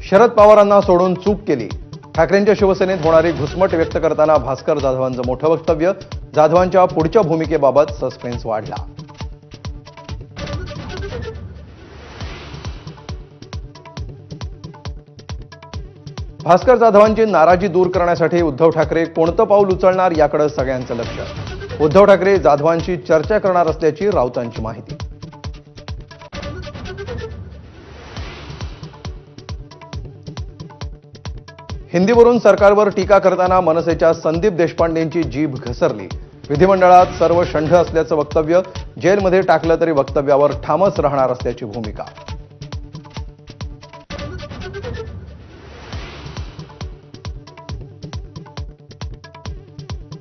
शरद पवारांना सोडून चूक केली. ठाकरेंच्या शिवसेनेत होणारी घुसमट व्यक्त करताना भास्कर जाधवांचं मोठं वक्तव्य. जाधवांच्या पुढच्या भूमिकेबाबत सस्पेन्स वाढला. भास्कर जाधवांची नाराजी दूर करण्यासाठी उद्धव ठाकरे कोणतं पाऊल उचलणार याकडे सगळ्यांचं लक्ष. उद्धव ठाकरे जाधवांशी चर्चा करणार असल्याची राऊतांची माहिती. हिंदीवरून सरकारवर टीका करताना मनसेच्या संदीप देशपांडेंची जीभ घसरली. विधिमंडळात सर्व शंढ असल्याचं वक्तव्य. जेलमध्ये टाकलं तरी वक्तव्यावर ठामच राहणार असल्याची भूमिका.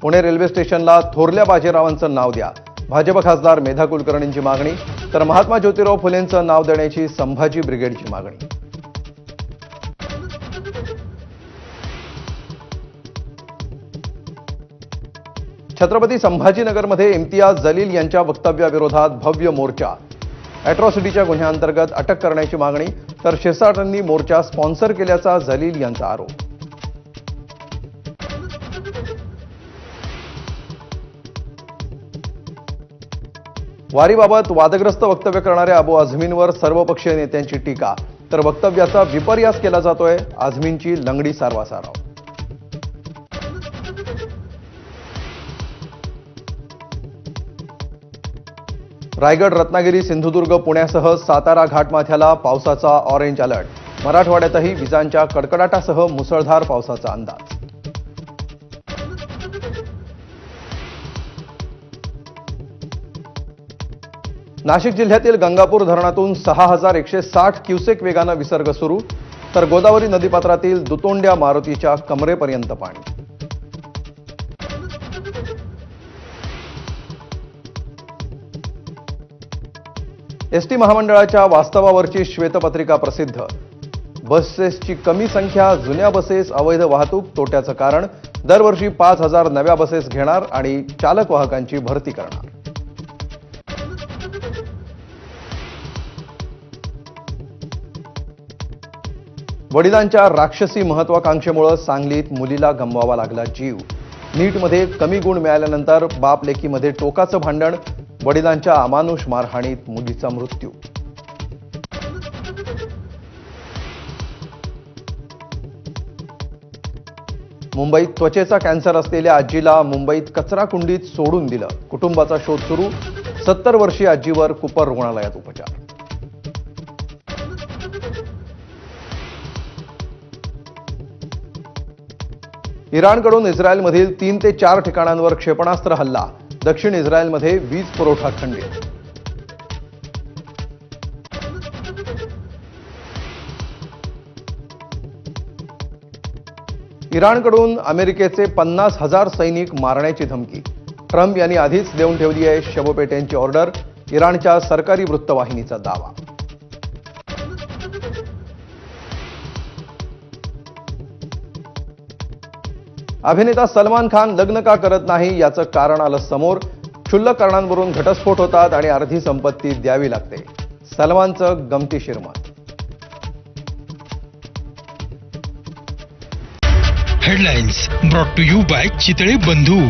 पुणे रेल्वे स्टेशनला थोरल्या बाजीरावांचं नाव द्या. भाजप खासदार मेधा कुलकर्णींची मागणी. तर महात्मा ज्योतिराव फुलेंचं नाव देण्याची संभाजी ब्रिगेडची मागणी. छत्रपती संभाजीनगरमध्ये इम्तियाज जलील यांच्या वक्तव्याविरोधात भव्य मोर्चा. अॅट्रॉसिटीच्या गुन्ह्याअंतर्गत अटक करण्याची मागणी. तर शिरसाटांनी मोर्चा स्पॉन्सर केल्याचा जलील यांचा आरोप. वारीबाबत वादग्रस्त वक्तव्य करणाऱ्या अबू आझमींवर सर्वपक्षीय नेत्यांची टीका. तर वक्तव्याचा विपर्यास केला जातोय. आझमींची लंगडी सारवासारव. रायगड, रत्नागिरी, सिंधुदुर्ग, पुण्यासह सातारा घाटमाथ्याला पावसाचा ऑरेंज अलर्ट. मराठवाड्यातही विजांच्या कडकडाटासह मुसळधार पावसाचा अंदाज. नाशिक जिल्ह्यातील गंगापूर धरणातून 6160 क्युसेक वेगानं विसर्ग सुरू. तर गोदावरी नदीपात्रातील दुतोंड्या मारुतीच्या कमरेपर्यंत पाणी. एसटी महामंडळाच्या वास्तवावरची श्वेतपत्रिका प्रसिद्ध. बसेसची कमी संख्या, जुन्या बसेस, अवैध वाहतूक तोट्याचं कारण. दरवर्षी 5000 नव्या बसेस घेणार आणि चालक वाहकांची भरती करणार. वडिलांच्या राक्षसी महत्वाकांक्षेमुळे सांगलीत मुलीला गमवावा लागला जीव. नीटमध्ये कमी गुण मिळाल्यानंतर बाप लेकीमध्ये टोकाचं भांडण. वडिलांच्या अमानुष मारहाणीत मुलीचा मृत्यू. मुंबईत त्वचेचा कॅन्सर असलेल्या आजीला मुंबईत कचरा कुंडीत सोडून दिलं. कुटुंबाचा शोध सुरू. 70 वर्षीय आजीवर कुपर रुग्णालयात उपचार. इराणकडून इस्रायलमधील 3 ते 4 ठिकाणांवर क्षेपणास्त्र हल्ला. दक्षिण इस्रायलमध्ये वीज पुरवठा खंडित. इराणकडून अमेरिकेचे 50,000 सैनिक मारण्याची धमकी. ट्रम्प यांनी आधीच देऊन ठेवली आहे शवपेट्यांची ऑर्डर. इराणच्या सरकारी वृत्तवाहिनीचा दावा. अभिनेता सलमान खान लग्न का करत नाही याचं कारण आलं समोर. क्षुल्लक कारणांवरून घटस्फोट होतात आणि अर्धी संपत्ती द्यावी लागते. सलमानचं गमतीशीर मत. Headlines brought to you by Chitale बंधू.